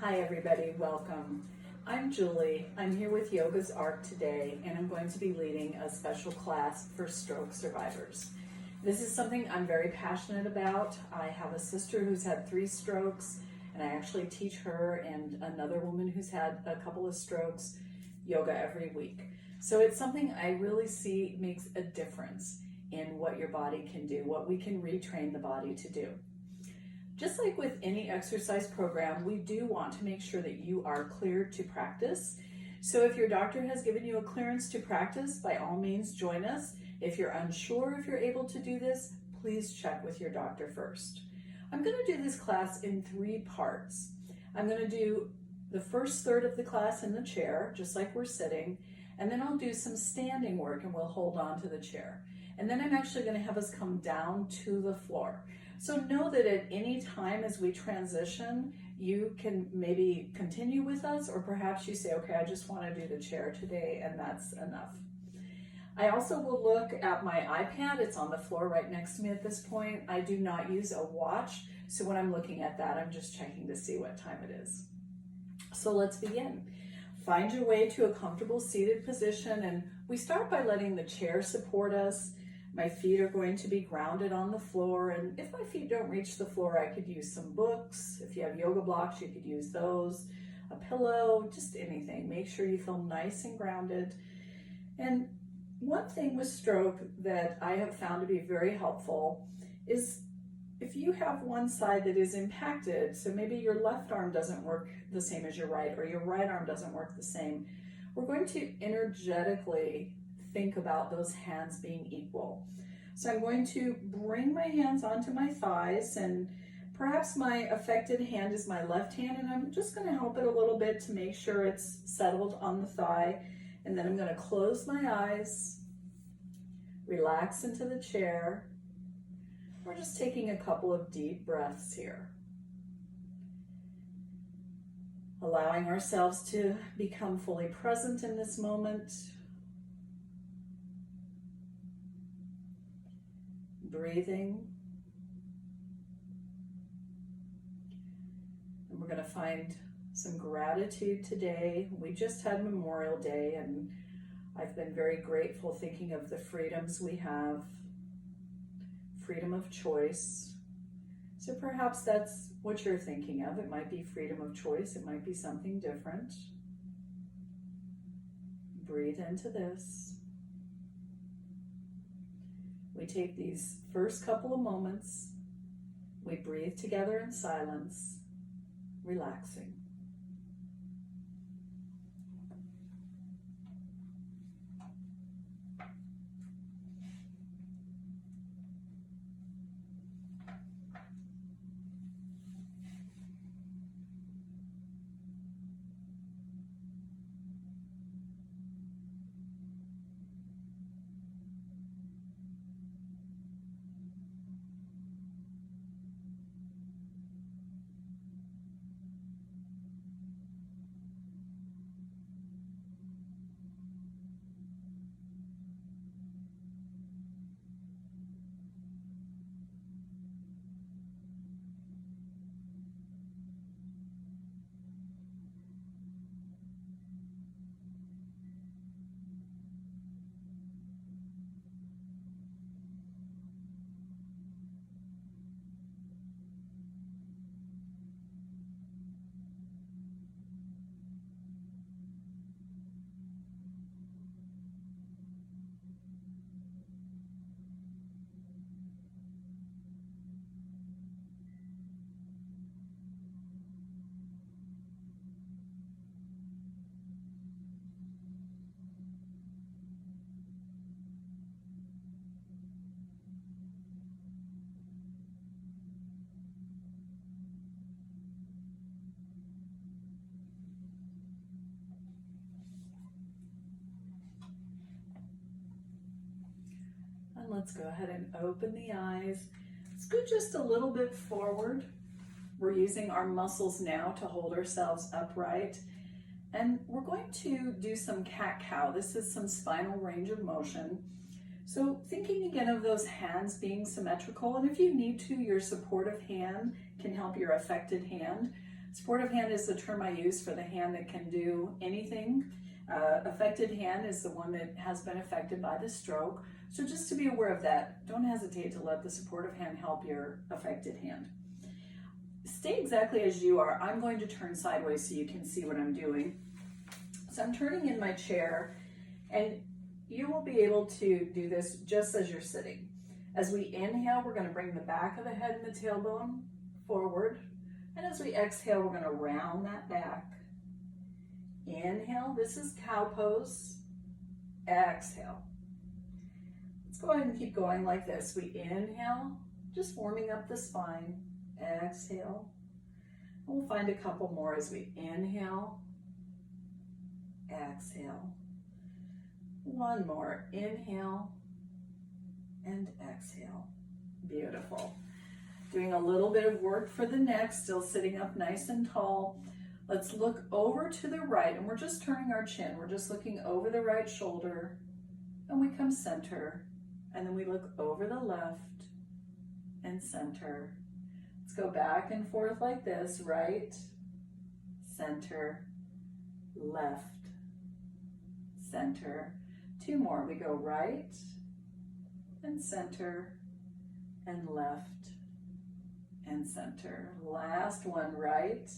Hi everybody, welcome. I'm Julie. I'm here with Yoga's Arc today, and I'm going to be leading a special class for stroke survivors. This is something I'm very passionate about. I have a sister who's had 3 strokes, and I actually teach her and another woman who's had a couple of strokes yoga every week. So it's something I really see makes a difference in what your body can do, what we can retrain the body to do. Just like with any exercise program, we do want to make sure that you are cleared to practice. So if your doctor has given you a clearance to practice, by all means join us. If you're unsure if you're able to do this, please check with your doctor first. I'm going to do this class in 3 parts. I'm going to do the first third of the class in the chair, just like we're sitting, and then I'll do some standing work and we'll hold on to the chair. And then I'm actually going to have us come down to the floor. So know that at any time as we transition, you can maybe continue with us, or perhaps you say, okay, I just want to do the chair today, and that's enough. I also will look at my iPad. It's on the floor right next to me at this point. I do not use a watch, so when I'm looking at that, I'm just checking to see what time it is. So let's begin. Find your way to a comfortable seated position, and we start by letting the chair support us. My feet are going to be grounded on the floor, and if my feet don't reach the floor, I could use some books. If you have yoga blocks, you could use those, a pillow, just anything. Make sure you feel nice and grounded. And one thing with stroke that I have found to be very helpful is if you have one side that is impacted, so maybe your left arm doesn't work the same as your right, or your right arm doesn't work the same, we're going to energetically think about those hands being equal. So I'm going to bring my hands onto my thighs, and perhaps my affected hand is my left hand, and I'm just going to help it a little bit to make sure it's settled on the thigh. And then I'm going to close my eyes, relax into the chair. We're just taking a couple of deep breaths here, allowing ourselves to become fully present in this moment. Breathing. And we're going to find some gratitude today. We just had Memorial Day, and I've been very grateful thinking of the freedoms we have, freedom of choice. So perhaps that's what you're thinking of. It might be freedom of choice. It might be something different. Breathe into this. We take these first couple of moments, we breathe together in silence, relaxing. And let's go ahead and open the eyes. Scoot just a little bit forward. We're using our muscles now to hold ourselves upright. And we're going to do some cat-cow. This is some spinal range of motion. So thinking again of those hands being symmetrical, and if you need to, your supportive hand can help your affected hand. Supportive hand is the term I use for the hand that can do anything. Affected hand is the one that has been affected by the stroke. So just to be aware of that, don't hesitate to let the supportive hand help your affected hand. Stay exactly as you are. I'm going to turn sideways so you can see what I'm doing. So I'm turning in my chair, and you will be able to do this just as you're sitting. As we inhale, we're going to bring the back of the head and the tailbone forward. And as we exhale, we're going to round that back. Inhale, this is cow pose. Exhale. Let's go ahead and keep going like this. We inhale, just warming up the spine. Exhale. And we'll find a couple more as we inhale. Exhale. One more. Inhale and exhale. Beautiful. Doing a little bit of work for the neck, still sitting up nice and tall. Let's look over to the right, and we're just turning our chin. We're just looking over the right shoulder, and we come center, and then we look over the left and center. Let's go back and forth like this, right, center, left, center. Two more. We go right and center and left and center. Last one, right,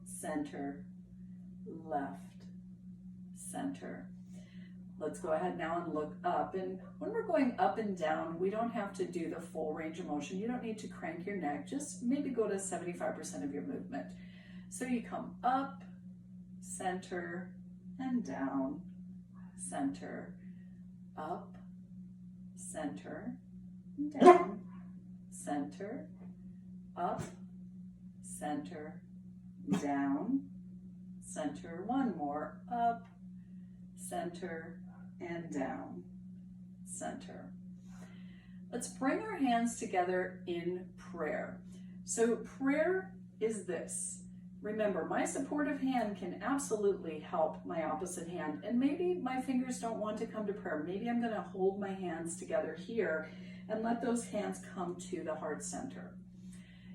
center, left, center. Let's go ahead now and look up. And when we're going up and down, we don't have to do the full range of motion. You don't need to crank your neck. Just maybe go to 75% of your movement. So you come up, center, and down, center, up, center, down, center, up, center, down, center. One more. Up, center, and down, center. Let's bring our hands together in prayer. So prayer is this. Remember, my supportive hand can absolutely help my opposite hand. And maybe my fingers don't want to come to prayer. Maybe I'm going to hold my hands together here and let those hands come to the heart center.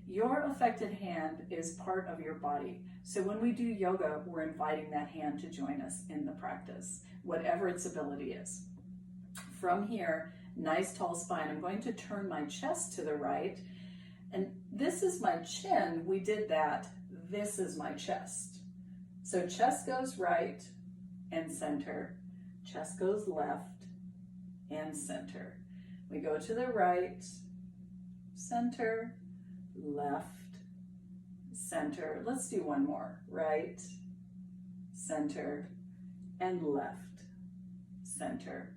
Your affected hand is part of your body. So when we do yoga, we're inviting that hand to join us in the practice, whatever its ability is. From here, nice tall spine. I'm going to turn my chest to the right. And this is my chin. We did that. This is my chest. So chest goes right and center. Chest goes left and center. We go to the right, center, left, center. Let's do one more. Right, center, and left, center.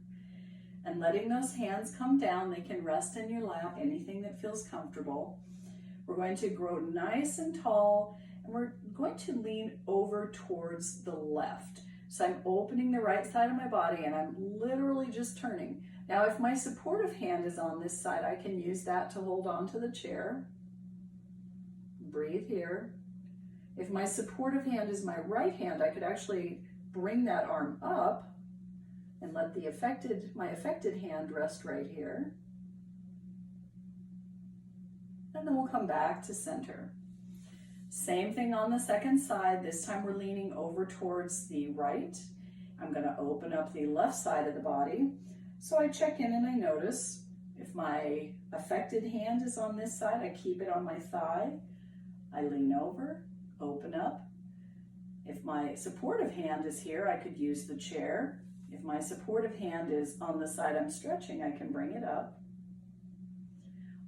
And letting those hands come down, they can rest in your lap, anything that feels comfortable. We're going to grow nice and tall, and we're going to lean over towards the left. So I'm opening the right side of my body, and I'm literally just turning. Now, if my supportive hand is on this side, I can use that to hold on to the chair. Breathe here. If my supportive hand is my right hand, I could actually bring that arm up and let my affected hand rest right here. And then we'll come back to center. Same thing on the second side. This time we're leaning over towards the right. I'm going to open up the left side of the body. So I check in and I notice if my affected hand is on this side, I keep it on my thigh. I lean over, open up. If my supportive hand is here, I could use the chair. If my supportive hand is on the side I'm stretching, I can bring it up.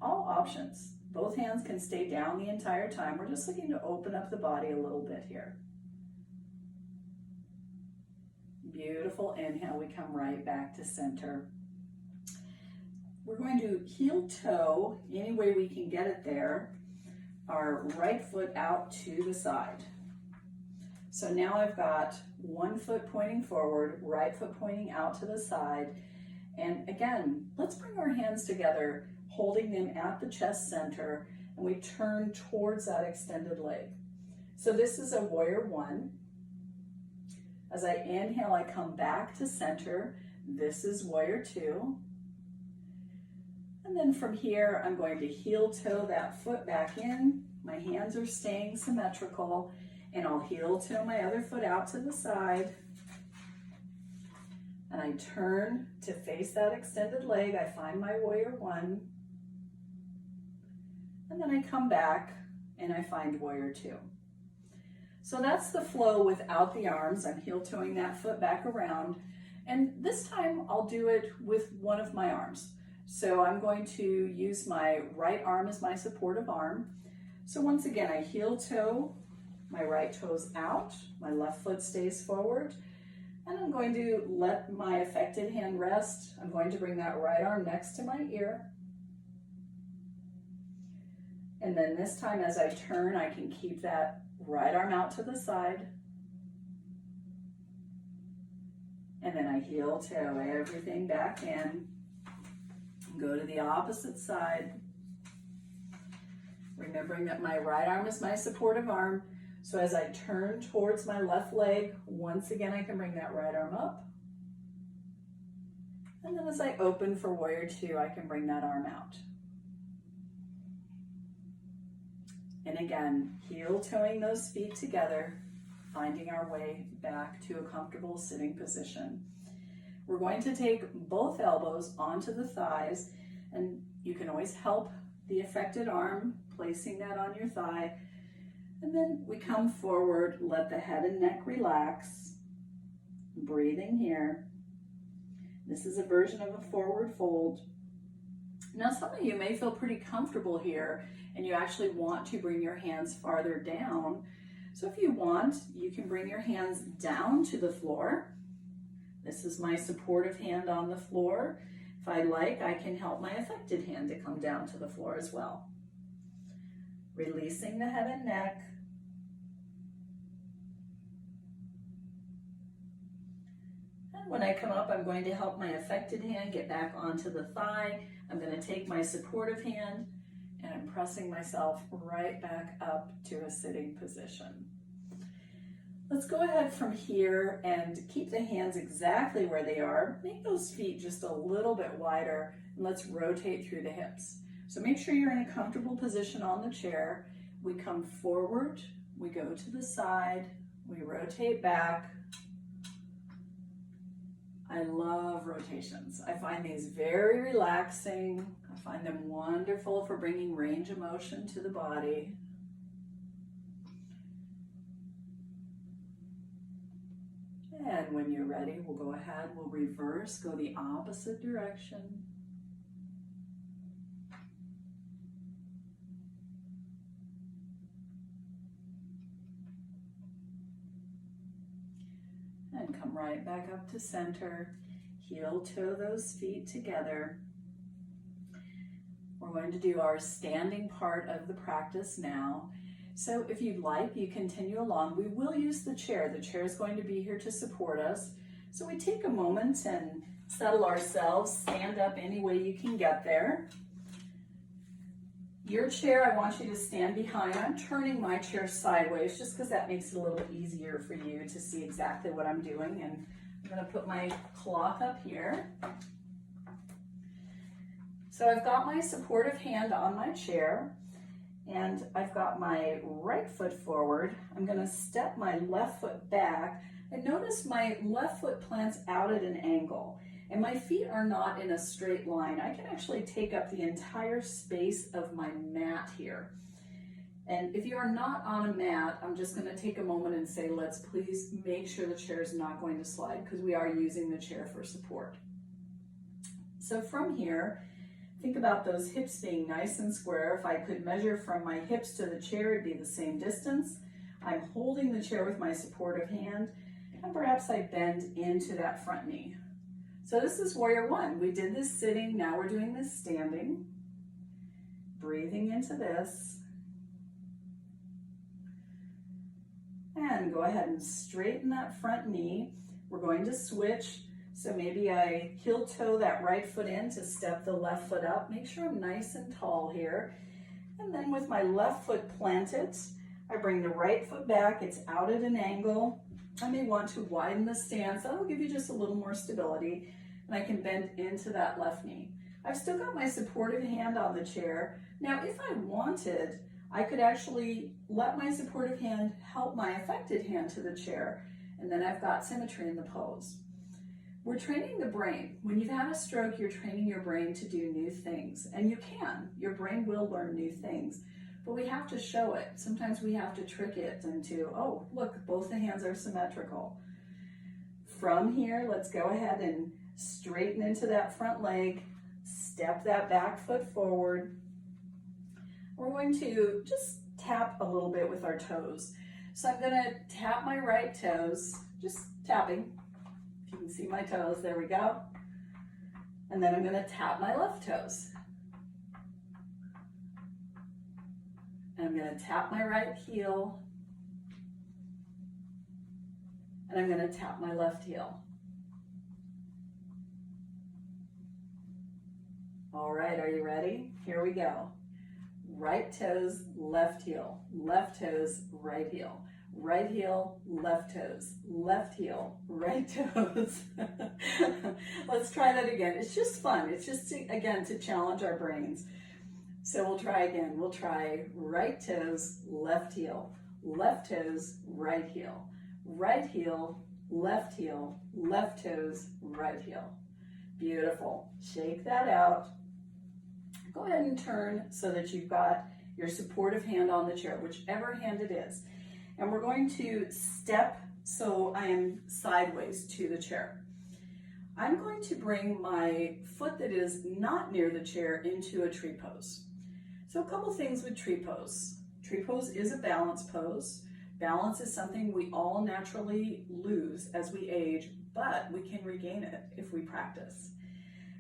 All options. Both hands can stay down the entire time. We're just looking to open up the body a little bit here. Beautiful. Inhale, we come right back to center. We're going to heel toe any way we can get it there. Our right foot out to the side. So now I've got one foot pointing forward, right foot pointing out to the side. And again, let's bring our hands together, holding them at the chest center, and we turn towards that extended leg. So this is a warrior one. As I inhale, I come back to center. This is warrior two. And then from here, I'm going to heel toe that foot back in, My hands are staying symmetrical, and I'll heel toe my other foot out to the side. And I turn to face that extended leg. I find my warrior one. And then I come back and I find warrior two. So that's the flow without the arms. I'm heel toeing that foot back around. And this time I'll do it with one of my arms. So I'm going to use my right arm as my supportive arm. So once again, I heel toe, my right toes out, my left foot stays forward, and I'm going to let my affected hand rest. I'm going to bring that right arm next to my ear. And then this time as I turn, I can keep that right arm out to the side. And then I heel toe everything back in. Go to the opposite side. Remembering that my right arm is my supportive arm. So as I turn towards my left leg, once again, I can bring that right arm up. And then as I open for warrior two, I can bring that arm out. And again, heel toeing those feet together, finding our way back to a comfortable sitting position. We're going to take both elbows onto the thighs, and you can always help the affected arm, placing that on your thigh. And then we come forward, let the head and neck relax, breathing here. This is a version of a forward fold. Now, some of you may feel pretty comfortable here, and you actually want to bring your hands farther down. So if you want, you can bring your hands down to the floor. This is my supportive hand on the floor. If I like, I can help my affected hand to come down to the floor as well. Releasing the head and neck. And when I come up, I'm going to help my affected hand get back onto the thigh. I'm going to take my supportive hand and I'm pressing myself right back up to a sitting position. Let's go ahead from here and keep the hands exactly where they are. Make those feet just a little bit wider, and let's rotate through the hips. So make sure you're in a comfortable position on the chair. We come forward, we go to the side, we rotate back. I love rotations. I find these very relaxing. I find them wonderful for bringing range of motion to the body. And when you're ready, we'll go ahead, we'll reverse, go the opposite direction. And come right back up to center. Heel toe those feet together. We're going to do our standing part of the practice now. So if you'd like, you continue along. We will use the chair. The chair is going to be here to support us. So we take a moment and settle ourselves. Stand up any way you can get there. Your chair, I want you to stand behind. I'm turning my chair sideways just because that makes it a little easier for you to see exactly what I'm doing. And I'm going to put my cloth up here. So I've got my supportive hand on my chair. And I've got my right foot forward. I'm going to step my left foot back. And notice my left foot plants out at an angle. And my feet are not in a straight line. I can actually take up the entire space of my mat here. And if you are not on a mat, I'm just going to take a moment and say, let's please make sure the chair is not going to slide, because we are using the chair for support. So from here, think about those hips being nice and square. If I could measure from my hips to the chair, it'd be the same distance. I'm holding the chair with my supportive hand, and perhaps I bend into that front knee. So this is warrior one. We did this sitting, now we're doing this standing. Breathing into this. And go ahead and straighten that front knee. We're going to switch. So maybe I heel toe that right foot in to step the left foot up. Make sure I'm nice and tall here. And then with my left foot planted, I bring the right foot back. It's out at an angle. I may want to widen the stance. That'll give you just a little more stability. And I can bend into that left knee. I've still got my supportive hand on the chair. Now, if I wanted, I could actually let my supportive hand help my affected hand to the chair, and then I've got symmetry in the pose. We're training the brain. When you've had a stroke, you're training your brain to do new things, and you can. Your brain will learn new things, but we have to show it. Sometimes we have to trick it into, oh, look, both the hands are symmetrical. From here, let's go ahead and straighten into that front leg, step that back foot forward. We're going to just tap a little bit with our toes. So I'm going to tap my right toes, just tapping. If you can see my toes, there we go. And then I'm going to tap my left toes. And I'm going to tap my right heel. And I'm going to tap my left heel. All right, are you ready? Here we go. Right toes, left heel, left toes, right heel, right heel, left toes, left heel, right toes. Let's try that again. It's just fun. It's just, again, to challenge our brains. So we'll try again. We'll try right toes, left heel, left toes, right heel, right heel, left toes, right heel. Beautiful. Shake that out. Go ahead and turn so that you've got your supportive hand on the chair, whichever hand it is. And we're going to step so I am sideways to the chair. I'm going to bring my foot that is not near the chair into a tree pose. So a couple things with tree pose. Tree pose is a balance pose. Balance is something we all naturally lose as we age, but we can regain it if we practice.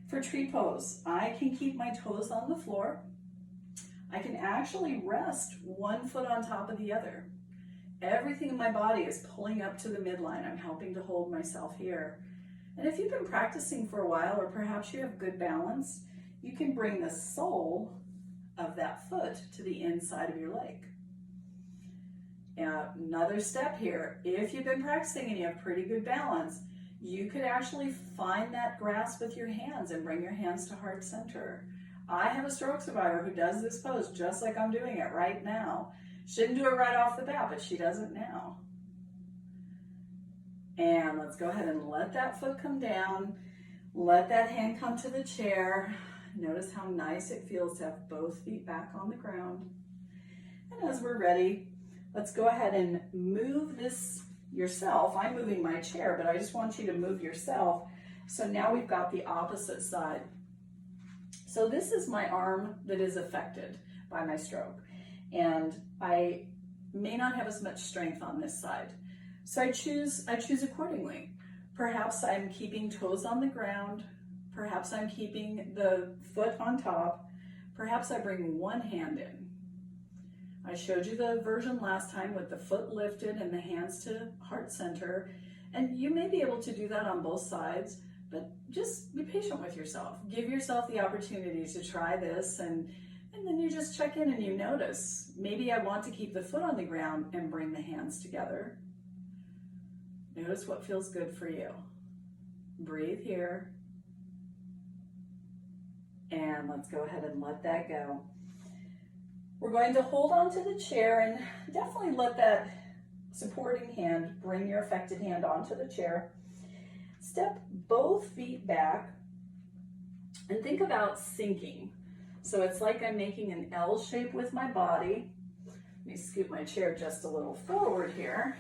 For tree pose, I can keep my toes on the floor. I can actually rest one foot on top of the other. Everything in my body is pulling up to the midline. I'm helping to hold myself here. And if you've been practicing for a while, or perhaps you have good balance, you can bring the sole of that foot to the inside of your leg. Another step here, if you've been practicing and you have pretty good balance, you could actually find that grasp with your hands and bring your hands to heart center. I have a stroke survivor who does this pose just like I'm doing it right now. She didn't do it right off the bat, but she does it now. And let's go ahead and let that foot come down. Let that hand come to the chair. Notice how nice it feels to have both feet back on the ground. And as we're ready, let's go ahead and move this yourself. I'm moving my chair, but I just want you to move yourself. So now we've got the opposite side. So this is my arm that is affected by my stroke, and I may not have as much strength on this side. So I choose accordingly. Perhaps I'm keeping toes on the ground. Perhaps I'm keeping the foot on top. Perhaps I bring one hand in. I showed you the version last time with the foot lifted and the hands to heart center, and you may be able to do that on both sides, but just be patient with yourself. Give yourself the opportunity to try this, and then you just check in and you notice, maybe I want to keep the foot on the ground and bring the hands together. Notice what feels good for you. Breathe here, and let's go ahead and let that go. We're going to hold on to the chair and definitely let that supporting hand bring your affected hand onto the chair. Step both feet back and think about sinking. So it's like I'm making an L shape with my body. Let me scoot my chair just a little forward here.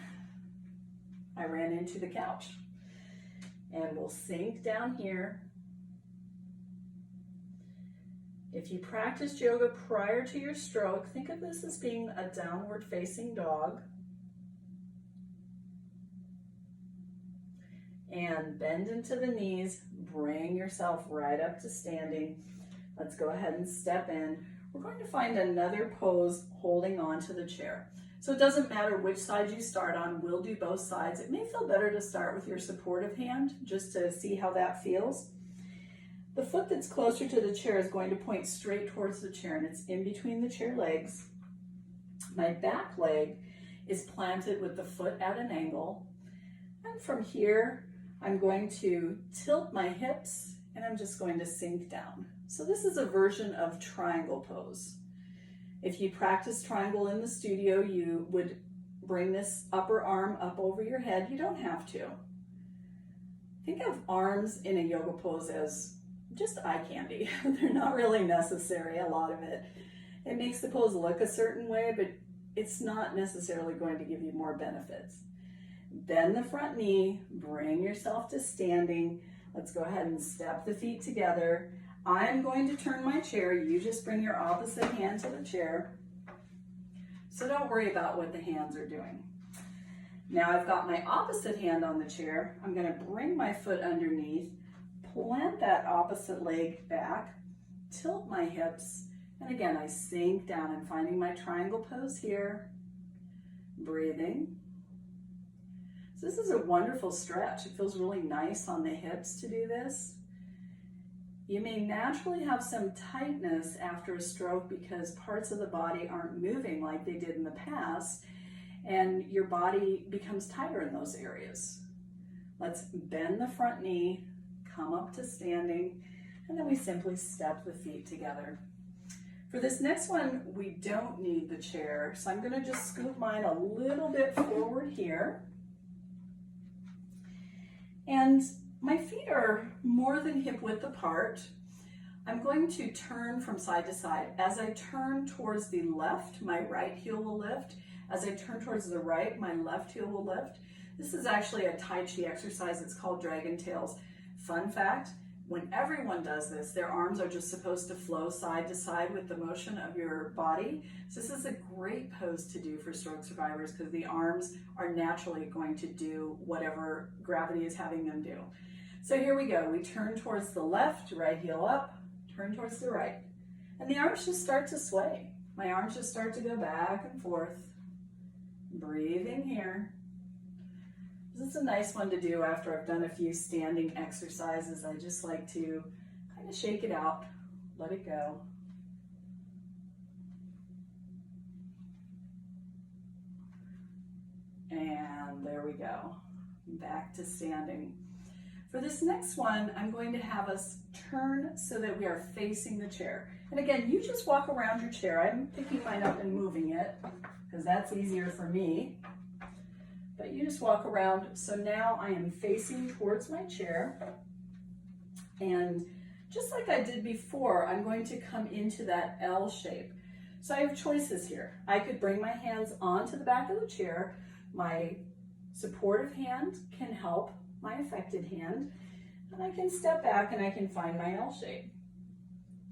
I ran into the couch. And we'll sink down here. If you practiced yoga prior to your stroke, think of this as being a downward facing dog. And bend into the knees, bring yourself right up to standing. Let's go ahead and step in. We're going to find another pose holding on to the chair. So it doesn't matter which side you start on, we'll do both sides. It may feel better to start with your supportive hand just to see how that feels. The foot that's closer to the chair is going to point straight towards the chair, and it's in between the chair legs. My back leg is planted with the foot at an angle. And from here, I'm going to tilt my hips, and I'm just going to sink down. So this is a version of triangle pose. If you practice triangle in the studio, you would bring this upper arm up over your head. You don't have to. Think of arms in a yoga pose as just eye candy. They're not really necessary, a lot of it. It makes the pose look a certain way, but it's not necessarily going to give you more benefits. Bend the front knee, bring yourself to standing. Let's go ahead and step the feet together. I'm going to turn my chair. You just bring your opposite hand to the chair. So don't worry about what the hands are doing. Now I've got my opposite hand on the chair. I'm going to bring my foot underneath, plant that opposite leg back, tilt my hips, and again I sink down and finding my triangle pose here. Breathing. So this is a wonderful stretch. It feels really nice on the hips to do this. You may naturally have some tightness after a stroke because parts of the body aren't moving like they did in the past, and your body becomes tighter in those areas. Let's bend the front knee, come up to standing, and then we simply step the feet together. For this next one, we don't need the chair, so I'm going to just scoot mine a little bit forward here. And my feet are more than hip width apart. I'm going to turn from side to side. As I turn towards the left, my right heel will lift. As I turn towards the right, my left heel will lift. This is actually a Tai Chi exercise. It's called Dragon Tails. Fun fact, when everyone does this, their arms are just supposed to flow side to side with the motion of your body. So this is a great pose to do for stroke survivors because the arms are naturally going to do whatever gravity is having them do. So here we go. We turn towards the left, right heel up, turn towards the right. And the arms just start to sway. My arms just start to go back and forth. Breathing here. This is a nice one to do after I've done a few standing exercises. I just like to kind of shake it out, let it go. And there we go. Back to standing. For this next one, I'm going to have us turn so that we are facing the chair. And again, you just walk around your chair. I'm picking mine up and moving it because that's easier for me. But you just walk around. So now I am facing towards my chair. And just like I did before, I'm going to come into that L shape. So I have choices here. I could bring my hands onto the back of the chair. My supportive hand can help my affected hand, and I can step back and I can find my L shape.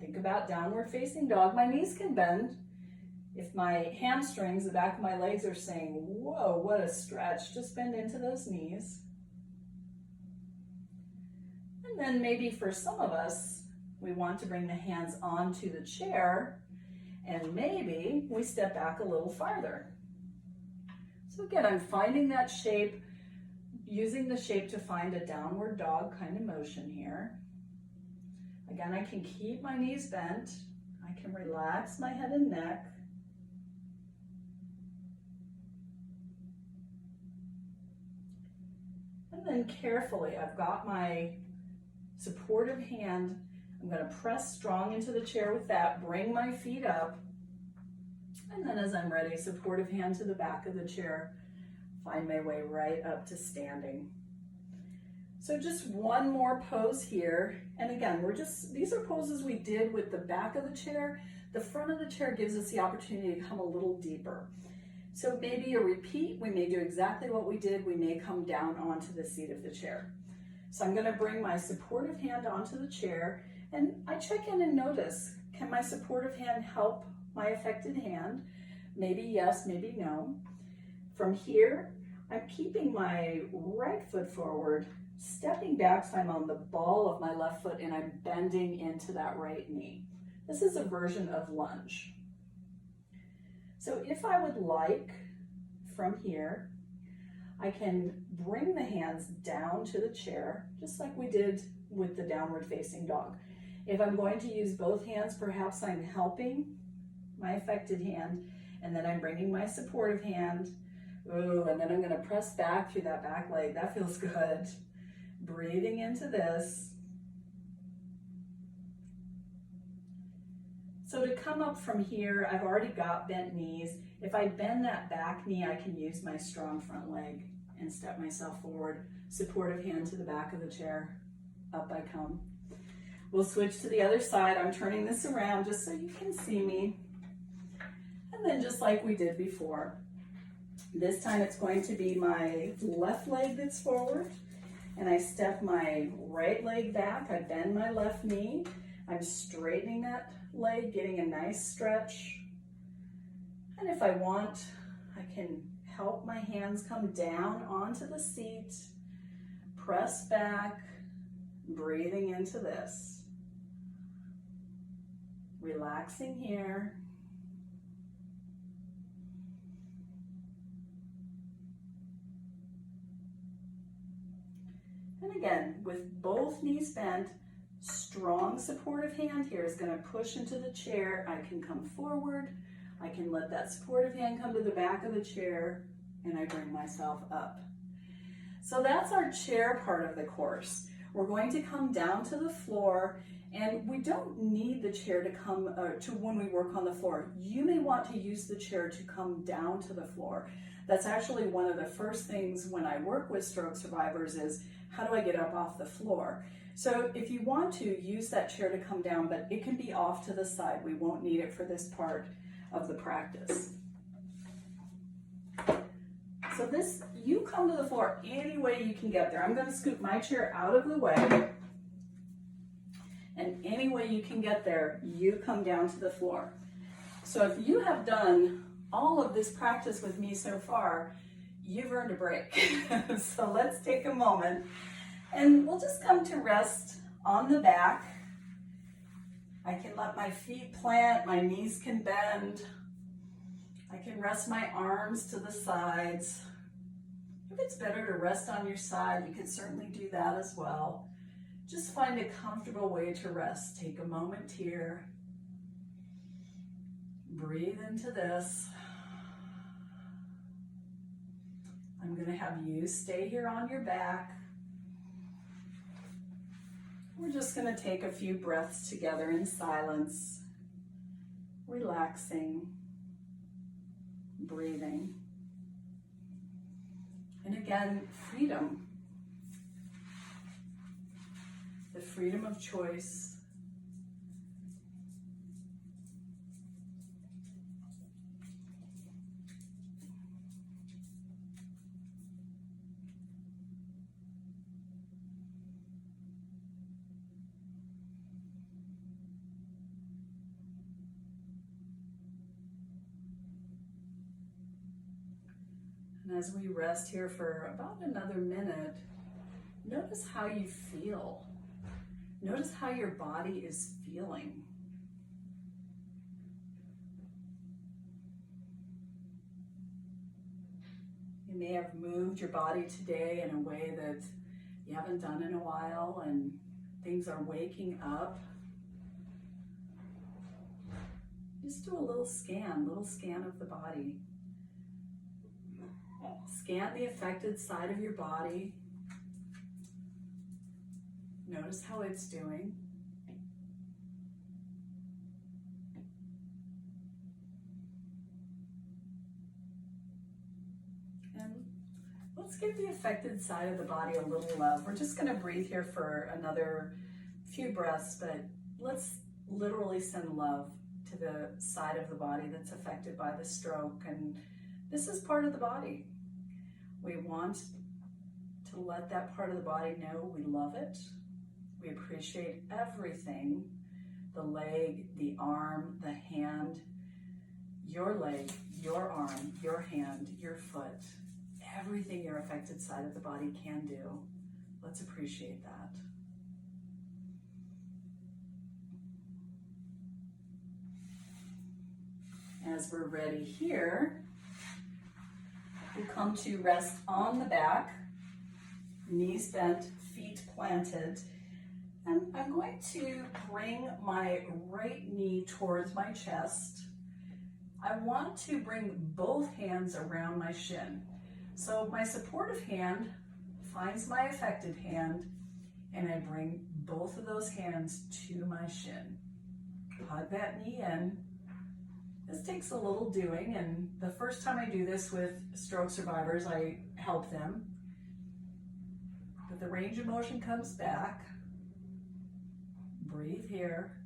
Think about downward facing dog. My knees can bend. If my hamstrings, the back of my legs are saying, whoa, what a stretch, just bend into those knees. And then maybe for some of us, we want to bring the hands onto the chair, and maybe we step back a little farther. So again, I'm finding that shape, using the shape to find a downward dog kind of motion here. Again, I can keep my knees bent. I can relax my head and neck. And then carefully, I've got my supportive hand. I'm going to press strong into the chair with that, bring my feet up. And then as I'm ready, supportive hand to the back of the chair. Find my way right up to standing. So just one more pose here. And again, these are poses we did with the back of the chair. The front of the chair gives us the opportunity to come a little deeper. So maybe a repeat, we may do exactly what we did. We may come down onto the seat of the chair. So I'm gonna bring my supportive hand onto the chair and I check in and notice, can my supportive hand help my affected hand? Maybe yes, maybe no. From here, I'm keeping my right foot forward, stepping back so I'm on the ball of my left foot and I'm bending into that right knee. This is a version of lunge. So if I would like, from here, I can bring the hands down to the chair, just like we did with the downward facing dog. If I'm going to use both hands, perhaps I'm helping my affected hand, and then I'm bringing my supportive hand. Ooh, and then I'm gonna press back through that back leg. That feels good. Breathing into this. So to come up from here, I've already got bent knees. If I bend that back knee, I can use my strong front leg and step myself forward. Supportive hand to the back of the chair. Up I come. We'll switch to the other side. I'm turning this around just so you can see me. And then just like we did before, this time it's going to be my left leg that's forward, and I step my right leg back. I bend my left knee. I'm straightening that leg, getting a nice stretch. And if I want, I can help my hands come down onto the seat, press back, breathing into this. Relaxing here. And again, with both knees bent, strong supportive hand here is going to push into the chair. I can come forward. I can let that supportive hand come to the back of the chair, and I bring myself up. So that's our chair part of the course. We're going to come down to the floor, and we don't need the chair to come to when we work on the floor. You may want to use the chair to come down to the floor. That's actually one of the first things when I work with stroke survivors is, how do I get up off the floor? So if you want to, use that chair to come down, but it can be off to the side. We won't need it for this part of the practice. So this, you come to the floor any way you can get there. I'm going to scoot my chair out of the way. And any way you can get there, you come down to the floor. So if you have done all of this practice with me so far, you've earned a break. So let's take a moment and we'll just come to rest on the back. I can let my feet plant, my knees can bend. I can rest my arms to the sides. If it's better to rest on your side, you can certainly do that as well. Just find a comfortable way to rest. Take a moment here. Breathe into this. I'm going to have you stay here on your back. We're just going to take a few breaths together in silence, relaxing, breathing. And again, freedom. The freedom of choice. And as we rest here for about another minute, notice how you feel. Notice how your body is feeling. You may have moved your body today in a way that you haven't done in a while, and things are waking up. Just do a little scan of the body. Scan the affected side of your body. Notice how it's doing. And let's give the affected side of the body a little love. We're just going to breathe here for another few breaths, but let's literally send love to the side of the body that's affected by the stroke. And this is part of the body. We want to let that part of the body know we love it. We appreciate everything, the leg, the arm, the hand, your leg, your arm, your hand, your foot, everything your affected side of the body can do. Let's appreciate that. As we're ready here, we'll come to rest on the back, knees bent, feet planted. And I'm going to bring my right knee towards my chest. I want to bring both hands around my shin. So my supportive hand finds my affected hand, and I bring both of those hands to my shin. Hug that knee in. This takes a little doing, and the first time I do this with stroke survivors, I help them. But the range of motion comes back. Breathe here.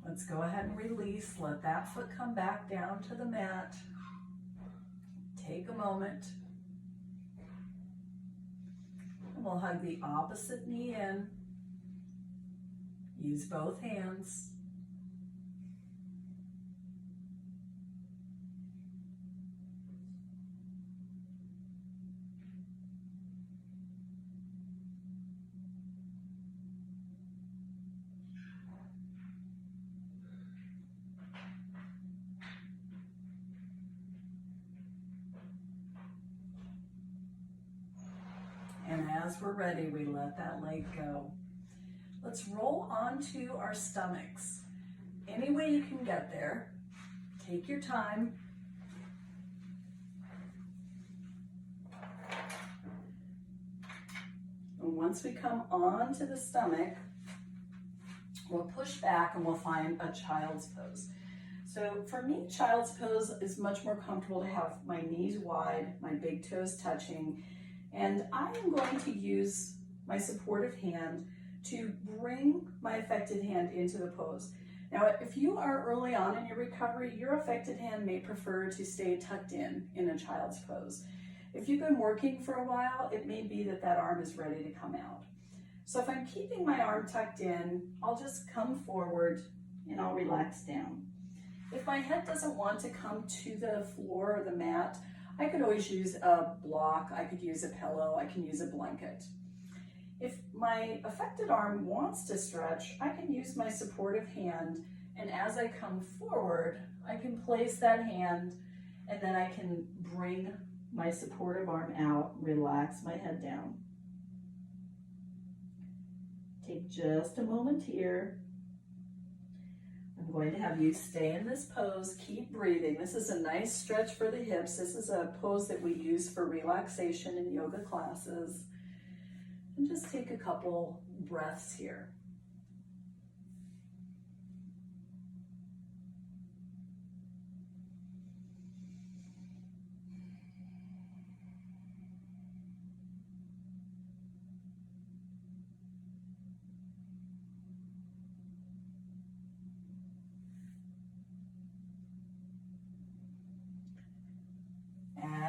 Let's go ahead and release. Let that foot come back down to the mat. Take a moment. And we'll hug the opposite knee in. Use both hands. And as we're ready, we let that leg go. Let's roll onto our stomachs. Any way you can get there. Take your time. And once we come onto the stomach, we'll push back and we'll find a child's pose. So for me, child's pose is much more comfortable to have my knees wide, my big toes touching, and I am going to use my supportive hand to bring my affected hand into the pose. Now, if you are early on in your recovery, your affected hand may prefer to stay tucked in a child's pose. If you've been working for a while, it may be that that arm is ready to come out. So if I'm keeping my arm tucked in, I'll just come forward and I'll relax down. If my head doesn't want to come to the floor or the mat, I could always use a block, I could use a pillow, I can use a blanket. If my affected arm wants to stretch, I can use my supportive hand, and as I come forward, I can place that hand, and then I can bring my supportive arm out, relax my head down. Take just a moment here. I'm going to have you stay in this pose, keep breathing. This is a nice stretch for the hips. This is a pose that we use for relaxation in yoga classes. And just take a couple breaths here.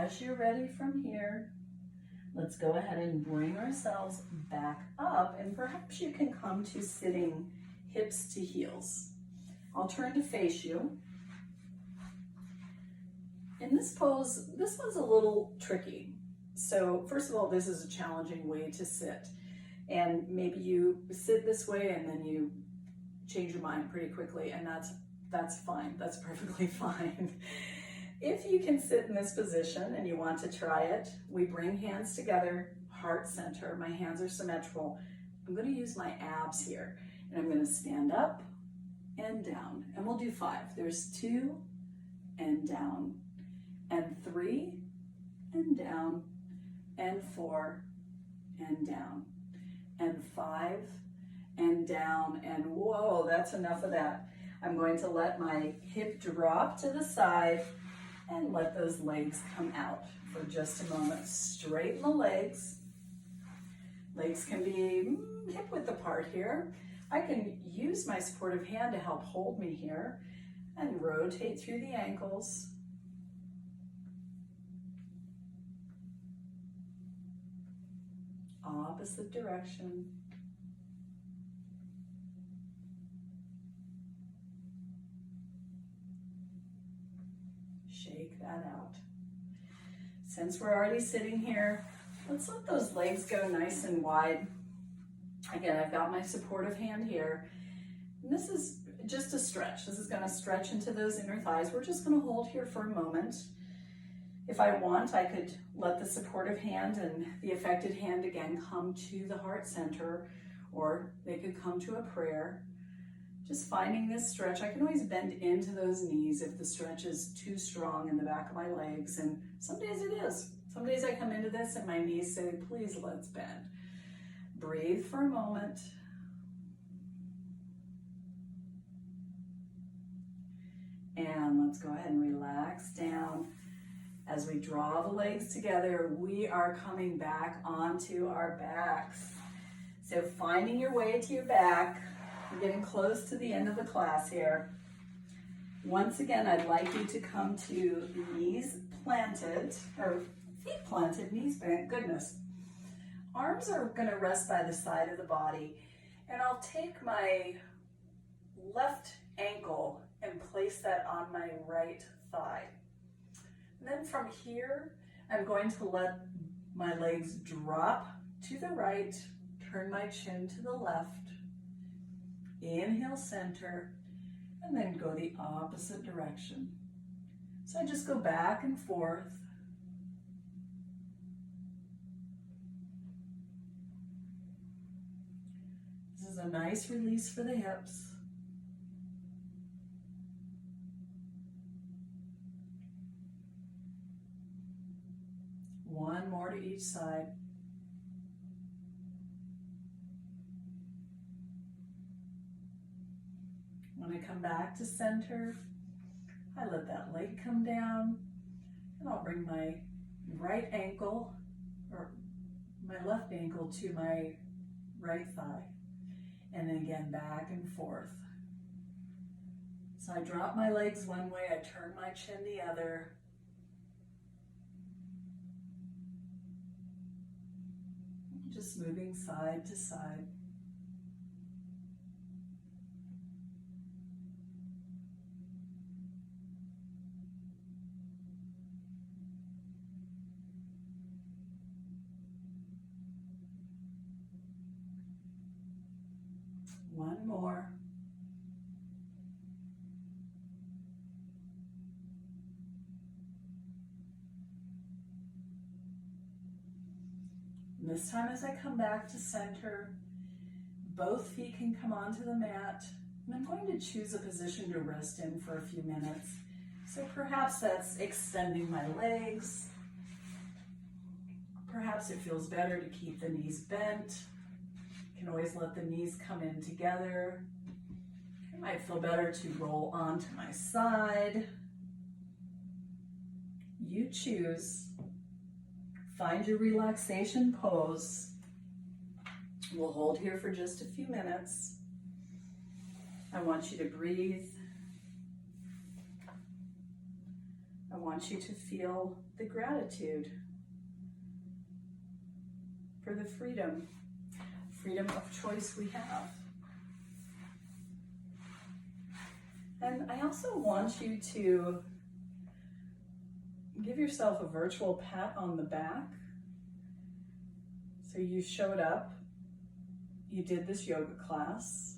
As you're ready from here, let's go ahead and bring ourselves back up, and perhaps you can come to sitting hips to heels. I'll turn to face you. In this pose, this one's a little tricky. So first of all, this is a challenging way to sit. And maybe you sit this way and then you change your mind pretty quickly, and that's fine. That's perfectly fine. If you can sit in this position and you want to try it, we bring hands together, heart center. My hands are symmetrical. I'm going to use my abs here, and I'm going to stand up and down, and we'll do 5. There's 2 and down, and 3 and down, and 4 and down, and 5 and down, and whoa, that's enough of that. I'm going to let my hip drop to the side and let those legs come out for just a moment. Straighten the legs. Legs can be hip width apart here. I can use my supportive hand to help hold me here and rotate through the ankles. Opposite direction. Shake that out. Since we're already sitting here, let's let those legs go nice and wide. Again, I've got my supportive hand here. And this is just a stretch. This is going to stretch into those inner thighs. We're just going to hold here for a moment. If I want, I could let the supportive hand and the affected hand again come to the heart center, or they could come to a prayer. Just finding this stretch. I can always bend into those knees if the stretch is too strong in the back of my legs, and some days it is. Some days I come into this and my knees say, please let's bend. Breathe for a moment. And let's go ahead and relax down. As we draw the legs together, we are coming back onto our backs. So finding your way to your back, we're getting close to the end of the class here. Once again, I'd like you to come to knees planted, or feet planted, knees bent, goodness. Arms are gonna rest by the side of the body, and I'll take my left ankle and place that on my right thigh. And then from here, I'm going to let my legs drop to the right, turn my chin to the left, inhale center, and then go the opposite direction. So I just go back and forth. This is a nice release for the hips. One more to each side. When I come back to center, I let that leg come down, and I'll bring my right ankle, or my left ankle, to my right thigh. And then again, back and forth. So I drop my legs one way, I turn my chin the other. Just moving side to side. One more. And this time as I come back to center, both feet can come onto the mat, and I'm going to choose a position to rest in for a few minutes. So perhaps that's extending my legs. Perhaps it feels better to keep the knees bent. You can always let the knees come in together. It might feel better to roll onto my side. You choose. Find your relaxation pose. We'll hold here for just a few minutes. I want you to breathe. I want you to feel the gratitude for the freedom of choice we have. And I also want you to give yourself a virtual pat on the back. So you showed up, you did this yoga class,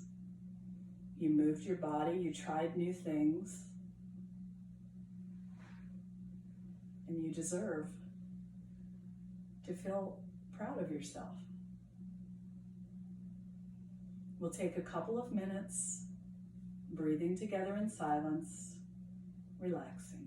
you moved your body, you tried new things, and you deserve to feel proud of yourself. We'll take a couple of minutes, breathing together in silence, relaxing.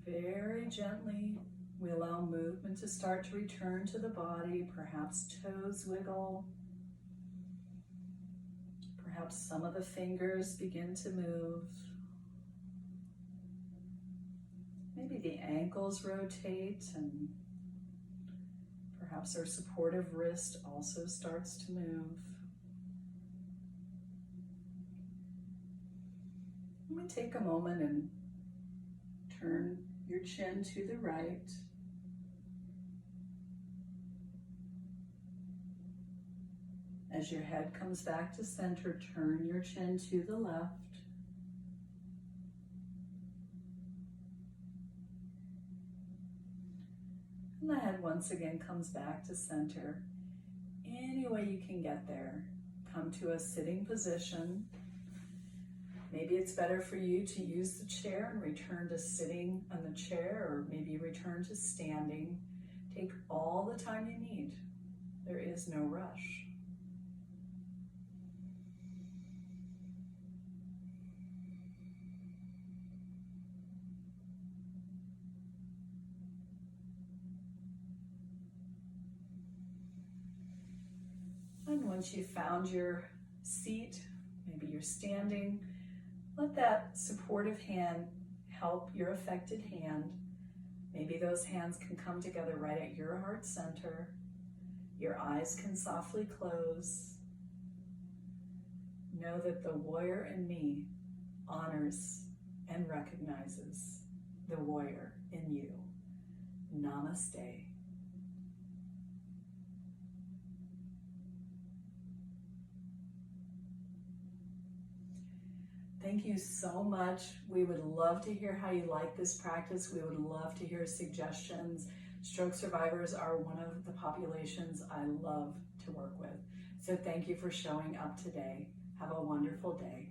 Very gently, we allow movement to start to return to the body. Perhaps toes wiggle. Perhaps some of the fingers begin to move. Maybe the ankles rotate, and perhaps our supportive wrist also starts to move. Let me take a moment and turn your chin to the right. As your head comes back to center, turn your chin to the left. And the head once again comes back to center. Any way you can get there. Come to a sitting position. Maybe it's better for you to use the chair and return to sitting on the chair, or maybe return to standing. Take all the time you need. There is no rush. And once you've found your seat, maybe you're standing, let that supportive hand help your affected hand. Maybe those hands can come together right at your heart center. Your eyes can softly close. Know that the warrior in me honors and recognizes the warrior in you. Namaste. Thank you so much. We would love to hear how you like this practice. We would love to hear suggestions. Stroke survivors are one of the populations I love to work with. So thank you for showing up today. Have a wonderful day.